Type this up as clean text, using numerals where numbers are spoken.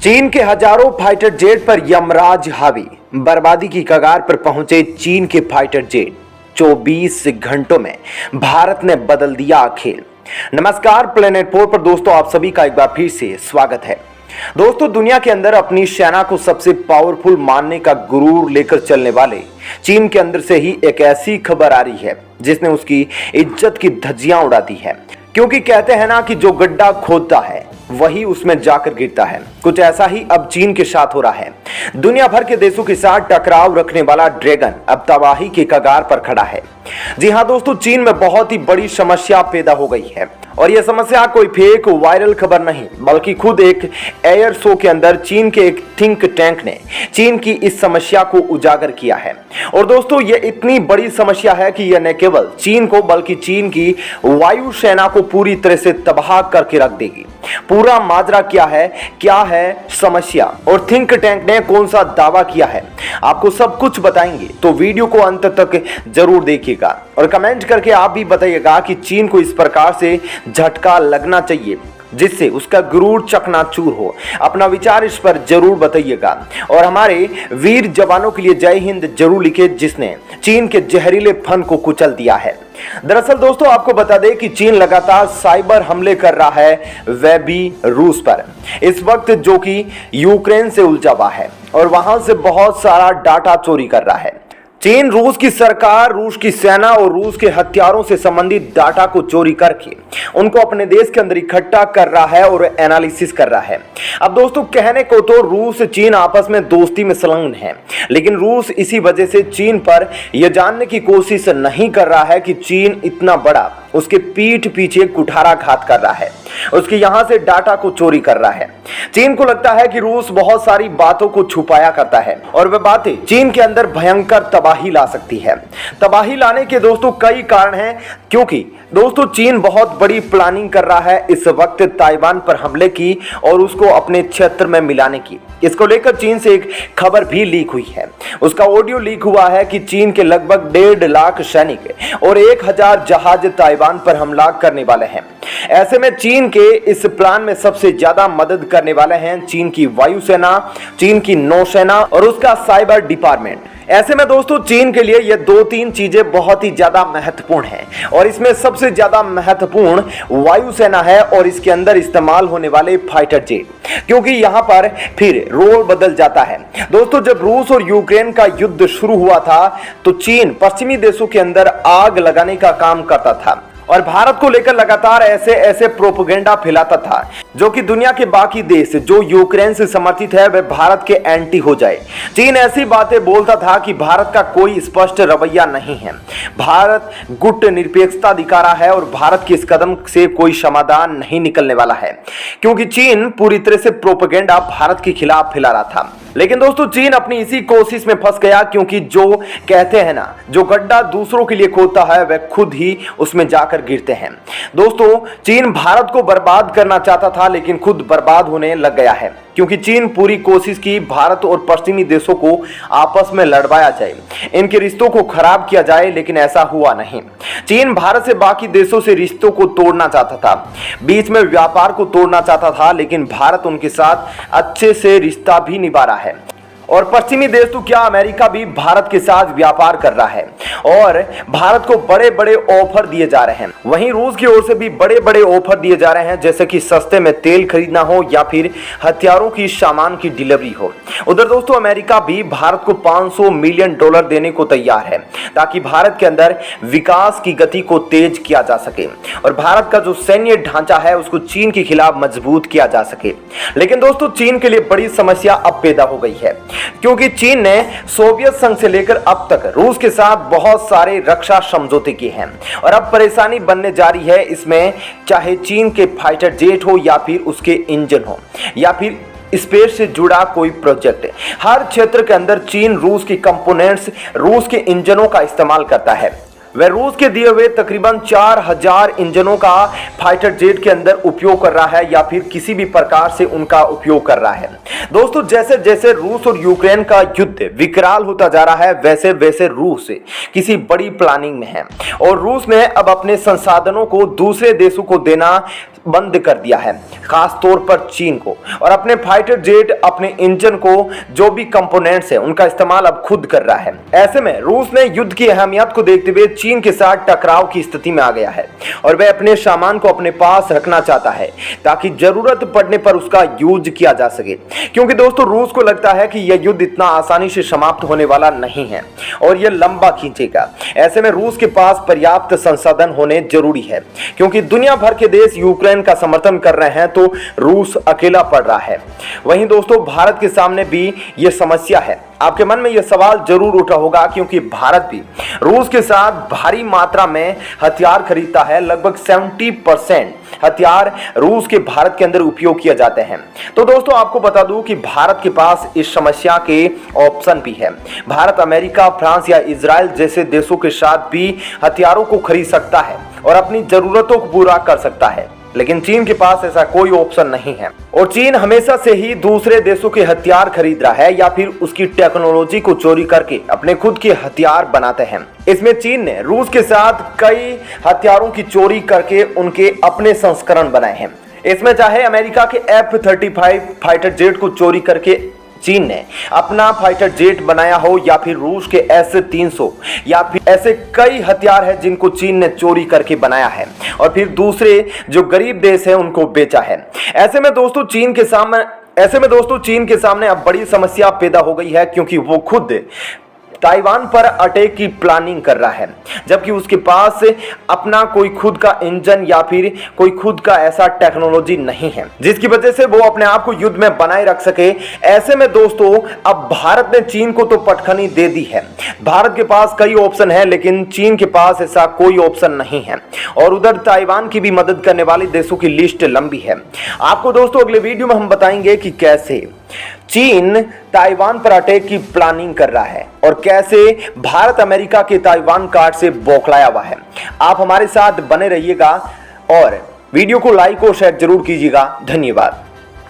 चीन के हजारों फाइटर जेट पर यमराज हावी। बर्बादी की कगार पर पहुंचे चीन के फाइटर जेट। 24 घंटों में भारत ने बदल दिया खेल। नमस्कार, प्लेनेट 4 पर दोस्तों आप सभी का एक बार फिर से स्वागत है। दोस्तों, दुनिया के अंदर अपनी सेना को सबसे पावरफुल मानने का गुरूर लेकर चलने वाले चीन के अंदर से ही एक ऐसी खबर आ रही है जिसने उसकी इज्जत की धज्जियां उड़ा दी है। क्योंकि कहते हैं ना कि जो गड्ढा खोदता है वही उसमें जाकर गिरता है। कुछ ऐसा ही अब चीन के साथ हो रहा है। दुनिया भर के देशों के साथ टकराव रखने वाला ड्रैगन अब तबाही के कगार पर खड़ा है। जी हां दोस्तों, चीन में बहुत ही बड़ी समस्या पैदा हो गई है और यह समस्या कोई फेक वायरल खबर नहीं बल्कि खुद एक एयर शो के अंदर चीन के एक थिंक टैंक ने चीन की इस समस्या को उजागर किया है। और दोस्तों, यह इतनी बड़ी समस्या है कि यह न केवल चीन को बल्कि चीन की वायुसेना को पूरी तरह से तबाह करके रख देगी। पूरा माजरा क्या है समस्या और थिंक टैंक ने कौन सा दावा किया है, आपको सब कुछ बताएंगे। तो वीडियो को अंत तक जरूर देखिएगा और कमेंट करके आप भी बताइएगा कि चीन को इस प्रकार से झटका लगना चाहिए जिससे उसका गुरूर चकनाचूर हो। अपना विचार इस पर जरूर बताइएगा और हमारे वीर जवानों के लिए जय हिंद जरूर लिखे जिसने चीन के जहरीले फन को कुचल दिया है। दरअसल दोस्तों, आपको बता दें कि चीन लगातार साइबर हमले कर रहा है, वह भी रूस पर, इस वक्त जो कि यूक्रेन से उलझा हुआ है और वहां से बहुत सारा डाटा चोरी कर रहा है। चीन रूस की सरकार, रूस की सेना और रूस के हथियारों से संबंधित डाटा को चोरी करके उनको अपने देश के अंदर इकट्ठा कर रहा है और एनालिसिस कर रहा है। अब दोस्तों, कहने को तो रूस चीन आपस में दोस्ती में संलग्न है, लेकिन रूस इसी वजह से चीन पर यह जानने की कोशिश नहीं कर रहा है कि चीन इतना बड़ा उसके पीठ पीछे कुठाराघात कर रहा है, उसके यहां से डाटा को चोरी कर रहा है। चीन को लगता है कि रूस बहुत सारी बातों को छुपाया करता है और वह बातें चीन के अंदर भयंकर तबाही ला सकती है। तबाही लाने के दोस्तों कई कारण हैं, क्योंकि दोस्तों चीन बहुत बड़ी प्लानिंग कर रहा है इस वक्त ताइवान पर हमले की और उसको अपने क्षेत्र में मिलाने की। इसको लेकर चीन से एक खबर भी लीक हुई है। उसका ऑडियो लीक हुआ है कि चीन के लगभग 1.5 लाख सैनिक और 1000 जहाज ताइवान पर हमला करने वाले हैं। ऐसे में चीन के इस प्लान में सबसे ज्यादा मदद करने वाले हैं चीन की वायुसेना, चीन की नौसेना और उसका साइबर डिपार्टमेंट। ऐसे में दोस्तों चीन के लिए ये 2-3 चीजें बहुत ही ज्यादा महत्वपूर्ण हैं और इसमें सबसे ज्यादा महत्वपूर्ण वायुसेना है और इसके अंदर इस्तेमाल होने वाले फाइटर जेट, क्योंकि यहां पर फिर रोल बदल जाता है। दोस्तों, जब रूस और यूक्रेन का युद्ध शुरू हुआ था तो चीन पश्चिमी देशों के अंदर आग लगाने का काम करता था और भारत को लेकर लगातार ऐसे प्रोपेगेंडा फैलाता था जो कि दुनिया के बाकी देश जो यूक्रेन से समर्थित है वह भारत के एंटी हो जाए। चीन ऐसी बातें बोलता था कि भारत का कोई स्पष्ट रवैया नहीं है, भारत गुट निरपेक्षता दिखा रहा है और भारत के इस कदम से कोई समाधान नहीं निकलने वाला है, क्योंकि चीन पूरी तरह से प्रोपेगेंडा भारत के खिलाफ फैला रहा था। लेकिन दोस्तों, चीन अपनी इसी कोशिश में फंस गया, क्योंकि जो कहते हैं ना, जो गड्ढा दूसरों के लिए खोदता है वह खुद ही उसमें जाकर गिरते हैं। दोस्तों, चीन भारत को बर्बाद करना चाहता था लेकिन खुद बर्बाद होने लग गया है, क्योंकि चीन पूरी कोशिश की भारत और पश्चिमी देशों को आपस में लड़वाया जाए, इनके रिश्तों को खराब किया जाए, लेकिन ऐसा हुआ नहीं। चीन भारत से बाकी देशों से रिश्तों को तोड़ना चाहता था, बीच में व्यापार को तोड़ना चाहता था, लेकिन भारत उनके साथ अच्छे से रिश्ता भी निभा रहा है और पश्चिमी देश तो क्या, अमेरिका भी भारत के साथ व्यापार कर रहा है और भारत को बड़े बड़े ऑफर दिए जा रहे हैं। वहीं रूस की ओर से भी बड़े बड़े ऑफर दिए जा रहे हैं, जैसे कि सस्ते में तेल खरीदना हो या फिर हथियारों की सामान की डिलीवरी हो। उधर दोस्तों अमेरिका भी भारत को $500 मिलियन देने को तैयार है ताकि भारत के अंदर विकास की गति को तेज किया जा सके और भारत का जो सैन्य ढांचा है उसको चीन के खिलाफ मजबूत किया जा सके। लेकिन दोस्तों, चीन के लिए बड़ी समस्या अब पैदा हो गई है, क्योंकि चीन ने सोवियत संघ से लेकर अब तक रूस के साथ बहुत सारे रक्षा समझौते किए हैं और अब परेशानी बनने जा रही है इसमें, चाहे चीन के फाइटर जेट हो या फिर उसके इंजन हो या फिर स्पेस से जुड़ा कोई प्रोजेक्ट। हर क्षेत्र के अंदर चीन रूस की कंपोनेंट्स, रूस के इंजनों का इस्तेमाल करता है। वह रूस के दिए हुए तकरीबन 4000 इंजनों का फाइटर जेट के अंदर उपयोग कर रहा है या फिर किसी भी प्रकार से उनका उपयोग कर रहा है। दोस्तों, जैसे जैसे रूस और यूक्रेन का युद्ध विकराल होता जा रहा है वैसे वैसे रूस किसी बड़ी प्लानिंग में है और रूस ने अब अपने संसाधनों को दूसरे देशों को देना बंद कर दिया है, खास तौर पर चीन को, और अपने फाइटर जेट, अपने इंजन को, जो भी कंपोनेंट्स है उनका इस्तेमाल अब खुद कर रहा है। ऐसे में रूस ने युद्ध की अहमियत को देखते हुए चीन के साथ टकराव की स्थिति में आ गया है और वह अपने सामान को अपने पास रखना चाहता है ताकि जरूरत पड़ने पर उसका यूज किया जा सके, क्योंकि दोस्तों रूस को लगता है कि यह युद्ध इतना आसानी से समाप्त होने वाला नहीं है और यह लंबा खींचेगा। ऐसे में रूस के पास पर्याप्त संसाधन होने जरूरी है, क्योंकि दुनिया भर के देश यूक्रेन का समर्थन कर रहे हैं तो रूस अकेला पड़ रहा है। वहीं दोस्तों भारत के सामने भी यह समस्या है। आपके मन में यह सवाल जरूर उठा होगा, क्योंकि भारत भी रूस के साथ भारी मात्रा में हथियार खरीदता है। लगभग 70% हथियार रूस के भारत के अंदर उपयोग किए जाते हैं। तो दोस्तों आपको बता दूं कि भारत के पास इस समस्या के ऑप्शन भी है। भारत अमेरिका, फ्रांस या इजराइल जैसे देशों के साथ भी हथियारों को खरीद सकता है और अपनी जरूरतों को पूरा कर सकता है, लेकिन चीन के पास ऐसा कोई ऑप्शन नहीं है। और चीन हमेशा से ही दूसरे देशों के हथियार खरीद रहा है या फिर उसकी टेक्नोलॉजी को चोरी करके अपने खुद के हथियार बनाते हैं। इसमें चीन ने रूस के साथ कई हथियारों की चोरी करके उनके अपने संस्करण बनाए हैं। इसमें चाहे अमेरिका के F-35 फाइटर जेट को चोरी करके चीन ने अपना फाइटर जेट बनाया हो, या फिर रूस के S-300, या फिर ऐसे कई हथियार हैं जिनको चीन ने चोरी करके बनाया है और फिर दूसरे जो गरीब देश है उनको बेचा है। ऐसे में दोस्तों चीन के सामने अब बड़ी समस्या पैदा हो गई है, क्योंकि वो खुद ताइवान पर अटैक की प्लानिंग कर रहा है, जबकि उसके पास अपना कोई खुद का इंजन या फिर कोई खुद का ऐसा टेक्नोलॉजी नहीं है जिसकी वजह से वो अपने आप को युद्ध में बनाए रख सके। ऐसे में दोस्तों अब भारत ने चीन को तो पटखनी दे दी है। भारत के पास कई ऑप्शन है, लेकिन चीन के पास ऐसा कोई ऑप्शन नहीं है और उधर ताइवान की भी मदद करने वाले देशों की लिस्ट लंबी है। आपको दोस्तों अगले वीडियो में हम बताएंगे कि कैसे चीन ताइवान पर अटैक की प्लानिंग कर रहा है और कैसे भारत अमेरिका के ताइवान कार्ड से बौखलाया हुआ है। आप हमारे साथ बने रहिएगा और वीडियो को लाइक और शेयर जरूर कीजिएगा। धन्यवाद।